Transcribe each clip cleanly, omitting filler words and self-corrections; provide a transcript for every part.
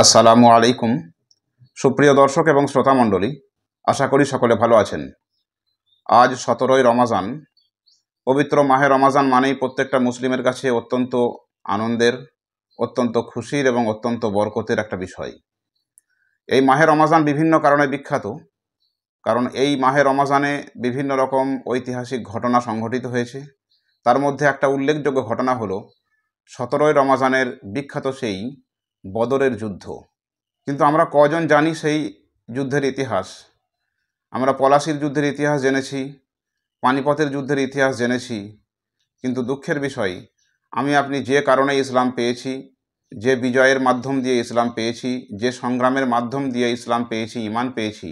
আসসালামু আলাইকুম। সুপ্রিয় দর্শক এবং শ্রোতা মণ্ডলী, আশা করি সকলে ভালো আছেন। আজ 17ই রমাজান। পবিত্র মাহে রমাজান মানেই প্রত্যেকটা মুসলিমের কাছে অত্যন্ত আনন্দের, অত্যন্ত খুশির এবং অত্যন্ত বরকতের একটা বিষয়। এই মাহে রমাজান বিভিন্ন কারণে বিখ্যাত। কারণ এই মাহে রমাজানে বিভিন্ন রকম ঐতিহাসিক ঘটনা সংঘটিত হয়েছে। তার মধ্যে একটা উল্লেখযোগ্য ঘটনা হলো 17ই রমাজানের বিখ্যাত সেই বদরের যুদ্ধ। কিন্তু আমরা কজন জানি সেই যুদ্ধের ইতিহাস? আমরা পলাশির যুদ্ধের ইতিহাস জেনেছি, পানিপথের যুদ্ধের ইতিহাস জেনেছি, কিন্তু দুঃখের বিষয় আমি আপনি যে কারণে ইসলাম পেয়েছি, যে বিজয়ের মাধ্যম দিয়ে ইসলাম পেয়েছি, যে সংগ্রামের মাধ্যম দিয়ে ইসলাম পেয়েছি, ঈমান পেয়েছি,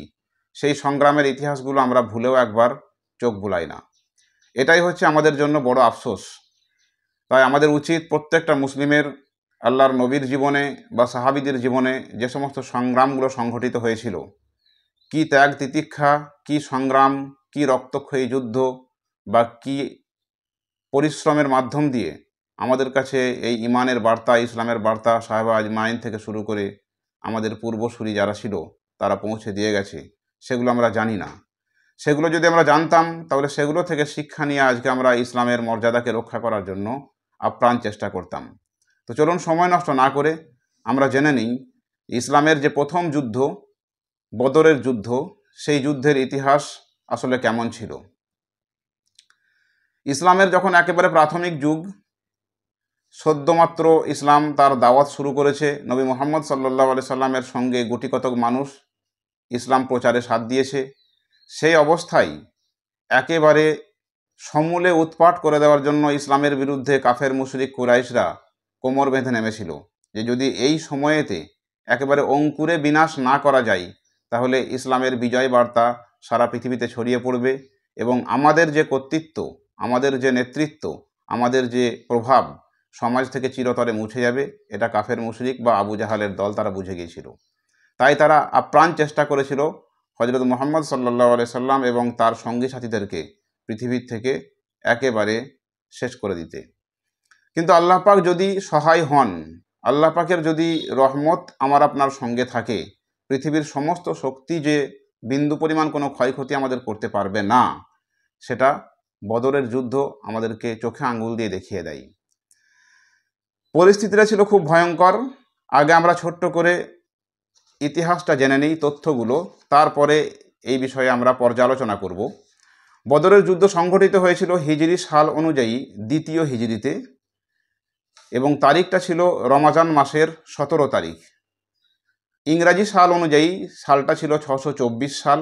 সেই সংগ্রামের ইতিহাসগুলো আমরা ভুলেও একবার চোখ বুলাই না। এটাই হচ্ছে আমাদের জন্য বড় আফসোস। তাই আমাদের উচিত প্রত্যেকটা মুসলিমের আল্লাহর নবীর জীবনে বা সাহাবীদের জীবনে যে সমস্ত সংগ্রামগুলো সংঘটিত হয়েছিল, কি ত্যাগ তিতিক্ষা, কি সংগ্রাম, কি রক্তক্ষয়ী যুদ্ধ বা কি পরিশ্রমের মাধ্যম দিয়ে আমাদের কাছে এই ঈমানের বার্তা, ইসলামের বার্তা সাহাবা আজমাইন থেকে শুরু করে আমাদের পূর্বসূরি যারা ছিল তারা পৌঁছে দিয়ে গেছে, সেগুলো আমরা জানি না। সেগুলো যদি আমরা জানতাম তাহলে সেগুলো থেকে শিক্ষা নিয়ে আজকে আমরা ইসলামের মর্যাদাকে রক্ষা করার জন্য আপ্রাণ চেষ্টা করতাম। তো চলুন সময় নষ্ট না করে আমরা জেনে নিই ইসলামের যে প্রথম যুদ্ধ, বদরের যুদ্ধ, সেই যুদ্ধের ইতিহাস আসলে কেমন ছিল। ইসলামের যখন একেবারে প্রাথমিক যুগ, সদ্যমাত্র ইসলাম তার দাওয়াত শুরু করেছে, নবী মুহাম্মদ সাল্লাল্লাহু আলাইহি সাল্লামের সঙ্গে গুটিকতক মানুষ ইসলাম প্রচারে সাথ দিয়েছে। সেই অবস্থায় একেবারে সমূলে উৎপাট করে দেওয়ার জন্য ইসলামের বিরুদ্ধে কাফের মুশরিক কুরাইশরা কোমর বেঁধে নেমেছিল যে যদি এই সময়েতে একেবারে অঙ্কুরে বিনাশ না করা যায় তাহলে ইসলামের বিজয় বার্তা সারা পৃথিবীতে ছড়িয়ে পড়বে এবং আমাদের যে কর্তৃত্ব, আমাদের যে নেতৃত্ব, আমাদের যে প্রভাব সমাজ থেকে চিরতরে মুছে যাবে। এটা কাফের মুশরিক বা আবু জাহালের দল তারা বুঝে গিয়েছিল। তাই তারা আপ্রাণ চেষ্টা করেছিল হযরত মুহাম্মদ সাল্লাল্লাহু আলাইহি সাল্লাম এবং তার সঙ্গী সাথীদেরকে পৃথিবীর থেকে একেবারে শেষ করে দিতে। কিন্তু আল্লাহ পাক যদি সহায় হন, আল্লাহ পাকের যদি রহমত আমার আপনার সঙ্গে থাকে, পৃথিবীর সমস্ত শক্তি যে বিন্দু পরিমাণ কোনো ক্ষয়ক্ষতি আমাদের করতে পারবে না, সেটা বদরের যুদ্ধ আমাদেরকে চোখে আঙ্গুল দিয়ে দেখিয়ে দেয়। পরিস্থিতিটা ছিল খুব ভয়ঙ্কর। আগে আমরা ছোট্ট করে ইতিহাসটা জেনে নিই, তথ্যগুলো, তারপরে এই বিষয়ে আমরা পর্যালোচনা করব। বদরের যুদ্ধ সংঘটিত হয়েছিল হিজরি সাল অনুযায়ী দ্বিতীয় হিজরিতে এবং তারিখটা ছিল রমাজান মাসের 17 তারিখ। ইংরাজি সাল অনুযায়ী সালটা ছিল 624 সাল,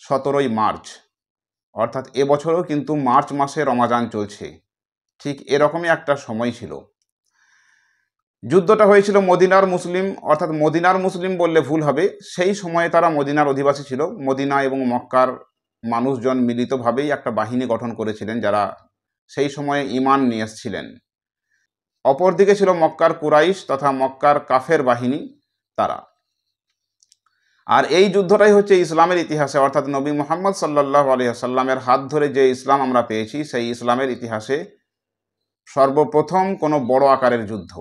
17ই মার্চ। অর্থাৎ এবছরও কিন্তু মার্চ মাসে রমাজান চলছে, ঠিক এরকমই একটা সময় ছিল। যুদ্ধটা হয়েছিল মদিনার মুসলিম, অর্থাৎ মদিনার মুসলিম বললে ভুল হবে, সেই সময়ে তারা মদিনার অধিবাসী ছিল। মদিনা এবং মক্কার মানুষজন মিলিতভাবেই একটা বাহিনী গঠন করেছিলেন যারা সেই সময়ে ঈমান নিয়ে এসেছিলেন। অপরদিকে ছিল মক্কার কুরাইশ তথা মক্কার কাফের বাহিনী তারা। আর এই যুদ্ধটাই হচ্ছে ইসলামের ইতিহাসে, অর্থাৎ নবী মুহাম্মদ সাল্লাল্লাহু আলাইহি সাল্লামের হাত ধরে যে ইসলাম আমরা পেয়েছি সেই ইসলামের ইতিহাসে সর্বপ্রথম কোনো বড় আকারের যুদ্ধ।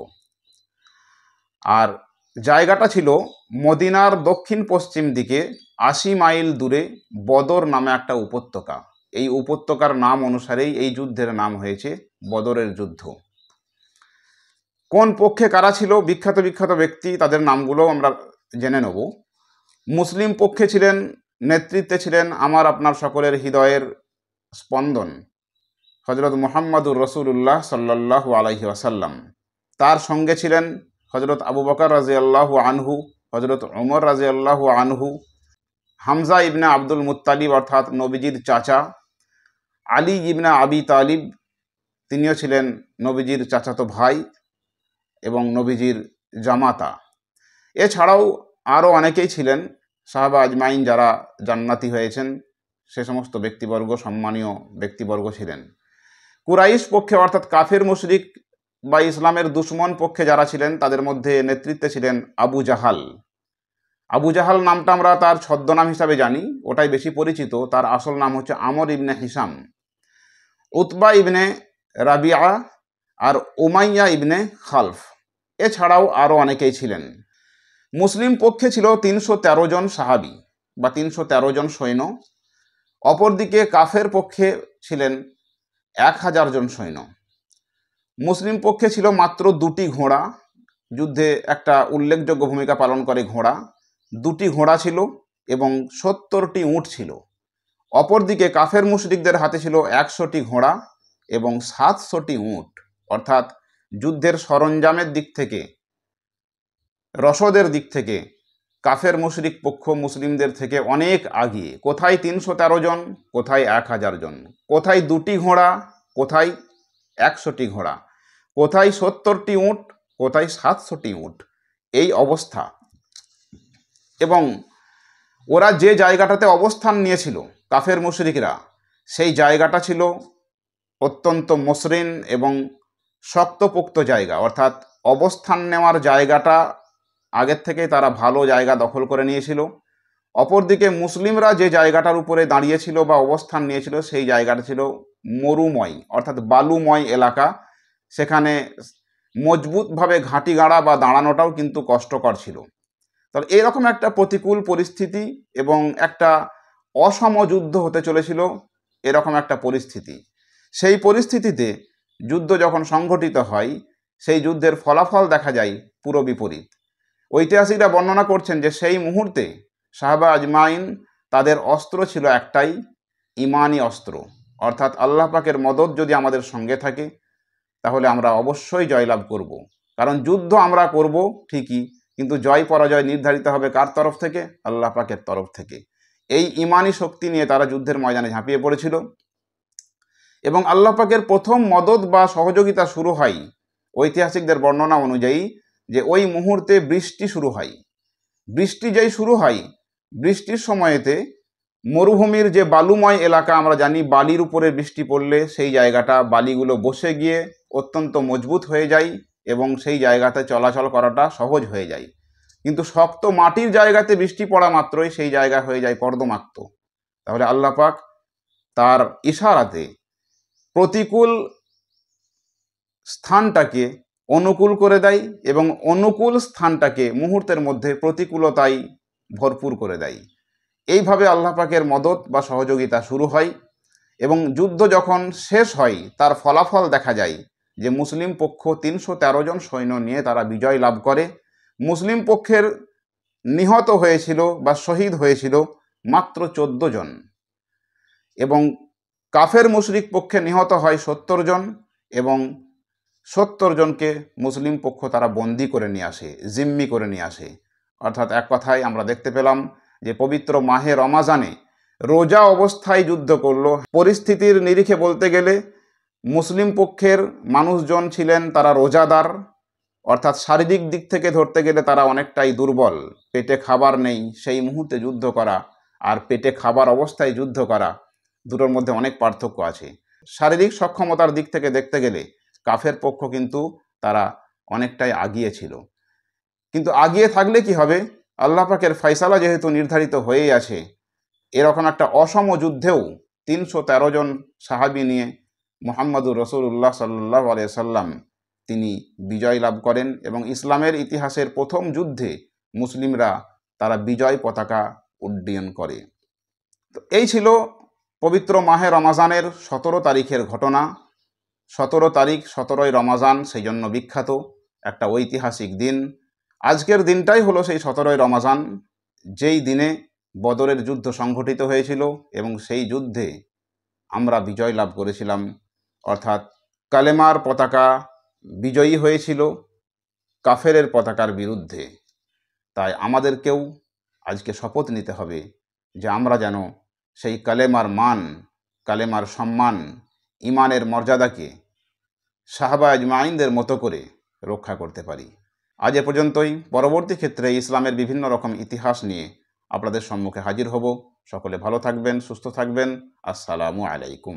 আর জায়গাটা ছিল মদিনার দক্ষিণ পশ্চিম দিকে 80 মাইল দূরে বদর নামে একটা উপত্যকা। এই উপত্যকার নাম অনুসারেই এই যুদ্ধের নাম হয়েছে বদরের যুদ্ধ। কোন পক্ষে কারা ছিল বিখ্যাত বিখ্যাত ব্যক্তি, তাদের নামগুলো আমরা জেনে নেব। মুসলিম পক্ষে ছিলেন, নেতৃত্বে ছিলেন আমার আপনার সকলের হৃদয়ের স্পন্দন হযরত মুহাম্মদুর রাসূলুল্লাহ সাল্লাল্লাহু আলাইহি ওয়াসাল্লাম। তার সঙ্গে ছিলেন হযরত আবু বকর রাদিয়াল্লাহু আনহু, হযরত ওমর রাদিয়াল্লাহু আনহু, হামজা ইবনে আব্দুল মুত্তালিব অর্থাৎ নবীজির চাচা, আলী ইবনে আবি তালিব, তিনিও ছিলেন নবীজির চাচাতো ভাই এবং নবীজির জামাতা। এছাড়াও আরও অনেকেই ছিলেন সাহাবা আজমাইন যারা জান্নাতি হয়েছেন, সে সমস্ত ব্যক্তিবর্গ, সম্মানীয় ব্যক্তিবর্গ ছিলেন। কুরাইশ পক্ষে অর্থাৎ কাফের মুশরিক বা ইসলামের দুশমন পক্ষে যারা ছিলেন তাদের মধ্যে নেতৃত্বে ছিলেন আবু জাহাল। আবু জাহাল নামটা আমরা তার ছদ্মনাম হিসাবে জানি, ওটাই বেশি পরিচিত। তার আসল নাম হচ্ছে আমর ইবনে হিসাম। উতবা ইবনে রাবিআ আর উমাইয়া ইবনে খালফ, এছাড়াও আরও অনেকেই ছিলেন। মুসলিম পক্ষে ছিল 313 জন সাহাবী বা 313 জন সৈন্য, অপরদিকে কাফের পক্ষে ছিলেন 1000 জন সৈন্য। মুসলিম পক্ষে ছিল মাত্র 2টি ঘোড়া, যুদ্ধে একটা উল্লেখযোগ্য ভূমিকা পালন করে ঘোড়া, 2টি ঘোড়া ছিল এবং 70টি উট ছিল। অপরদিকে কাফের মুশরিকদের হাতে ছিল 100টি ঘোড়া এবং 700টি উট, অর্থাৎ যুদ্ধের সরঞ্জামের দিক থেকে, রসদের দিক থেকে কাফের মুশরিক পক্ষ মুসলিমদের থেকে অনেক আগিয়ে। কোথায় 313 জন, কোথায় 1000 জন, কোথায় 2টি ঘোড়া, কোথায় 100টি ঘোড়া, কোথায় 70টি উট, কোথায় 700টি উট, এই অবস্থা। এবং ওরা যে জায়গাটাতে অবস্থান নিয়েছিল কাফের মুশরিকরা, সেই জায়গাটা ছিল অত্যন্ত মসৃণ এবং শক্তপোক্ত জায়গা, অর্থাৎ অবস্থান নেওয়ার জায়গাটা আগের থেকেই তারা ভালো জায়গা দখল করে নিয়েছিল। অপরদিকে মুসলিমরা যে জায়গাটার উপরে দাঁড়িয়েছিল বা অবস্থান নিয়েছিল সেই জায়গাটা ছিল মরুময়, অর্থাৎ বালুময় এলাকা। সেখানে মজবুতভাবে ঘাঁটি গাড়া বা দাঁড়ানোটাও কিন্তু কষ্টকর ছিল। তাহলে এরকম একটা প্রতিকূল পরিস্থিতি এবং একটা অসম যুদ্ধ হতে চলেছিল, এরকম একটা পরিস্থিতি। সেই পরিস্থিতিতে যুদ্ধ যখন সংঘটিত হয়, সেই যুদ্ধের ফলাফল দেখা যায় পুরো বিপরীত। ঐতিহাসিকরা বর্ণনা করছেন যে সেই মুহূর্তে সাহাবা আজমাইন তাদের অস্ত্র ছিল একটাই, ইমানি অস্ত্র, অর্থাৎ আল্লাহ পাকের মদদ যদি আমাদের সঙ্গে থাকে তাহলে আমরা অবশ্যই জয়লাভ করব। কারণ যুদ্ধ আমরা করব ঠিকই, কিন্তু জয় পরাজয় নির্ধারিত হবে কার তরফ থেকে? আল্লাহ পাকের তরফ থেকে। এই ইমানি শক্তি নিয়ে তারা যুদ্ধের ময়দানে ঝাঁপিয়ে পড়েছিল এবং আল্লাহ পাকের প্রথম মদদ বা সহযোগিতা শুরু হয় ঐতিহাসিকদের বর্ণনা অনুযায়ী যে ওই মুহূর্তে বৃষ্টি শুরু হয়। বৃষ্টি যেই শুরু হয়, বৃষ্টির সময়েতে মরুভূমির যে বালুময় এলাকা আমরা জানি, বালির উপরে বৃষ্টি পড়লে সেই জায়গাটা বালিগুলো বসে গিয়ে অত্যন্ত মজবুত হয়ে যায় এবং সেই জায়গাতে চলাচল করাটা সহজ হয়ে যায়। কিন্তু শক্ত মাটির জায়গাতে বৃষ্টি পড়া মাত্রই সেই জায়গা হয়ে যায় কর্দমাক্ত। তাহলে আল্লাহ পাক তার ইশারাতে প্রতিকূল স্থানটাকে অনুকূল করে দেয় এবং অনুকূল স্থানটাকে মুহূর্তের মধ্যে প্রতিকূলতায় ভরপুর করে দেয়। এইভাবে আল্লাহ পাকের মদদ বা সহযোগিতা শুরু হয় এবং যুদ্ধ যখন শেষ হয় তার ফলাফল দেখা যায় যে মুসলিম পক্ষ 313 জন সৈন্য নিয়ে তারা বিজয় লাভ করে। মুসলিম পক্ষের নিহত হয়েছিল বা শহীদ হয়েছিল মাত্র 14 জন এবং কাফের মুশরিক পক্ষে নিহত হয় 70 জন এবং 70 জনকে মুসলিম পক্ষ তারা বন্দি করে নিয়ে আসে, জিম্মি করে নিয়ে আসে। অর্থাৎ এক কথায় আমরা দেখতে পেলাম যে পবিত্র মাহে রমাজানে রোজা অবস্থায় যুদ্ধ করলো। পরিস্থিতির নিরিখে বলতে গেলে মুসলিম পক্ষের মানুষজন ছিলেন তারা রোজাদার, অর্থাৎ শারীরিক দিক থেকে ধরতে গেলে তারা অনেকটাই দুর্বল। পেটে খাবার নেই সেই মুহূর্তে যুদ্ধ করা আর পেটে খাবার অবস্থায় যুদ্ধ করা, দুটোর মধ্যে অনেক পার্থক্য আছে। শারীরিক সক্ষমতার দিক থেকে দেখতে গেলে কাফের পক্ষ কিন্তু তারা অনেকটাই আগিয়ে ছিল। কিন্তু আগিয়ে থাকলে কি হবে? আল্লাহ পাকের ফয়সালা যেহেতু নির্ধারিত হয়েই আছে, এরকম একটা অসম যুদ্ধেও 313 জন সাহাবী নিয়ে মুহাম্মদুর রাসূলুল্লাহ সাল্লাল্লাহু আলাইহি সাল্লাম তিনি বিজয় লাভ করেন এবং ইসলামের ইতিহাসের প্রথম যুদ্ধে মুসলিমরা তারা বিজয় পতাকা উড্ডীন করে। তো এই ছিল পবিত্র মাহে রমাজানের 17 তারিখের ঘটনা। 17 তারিখ 17ই রমাজান সেই জন্য বিখ্যাত, একটা ঐতিহাসিক দিন। আজকের দিনটাই হলো সেই 17ই রমাজান, যেই দিনে বদরের যুদ্ধ সংঘটিত হয়েছিল এবং সেই যুদ্ধে আমরা বিজয় লাভ করেছিলাম, অর্থাৎ কালেমার পতাকা বিজয়ী হয়েছিল কাফেরের পতাকার বিরুদ্ধে। তাই আমাদেরকেও আজকে শপথ নিতে হবে যে আমরা যেন সেই কালেমার মান, কালেমার সম্মান, ইমানের মর্যাদাকে সাহাবা আজমাইনদের মতো করে রক্ষা করতে পারি। আজ এ পর্যন্তই। পরবর্তী ক্ষেত্রে ইসলামের বিভিন্ন রকম ইতিহাস নিয়ে আপনাদের সম্মুখে হাজির হব। সকলে ভালো থাকবেন, সুস্থ থাকবেন। আসসালামু আলাইকুম।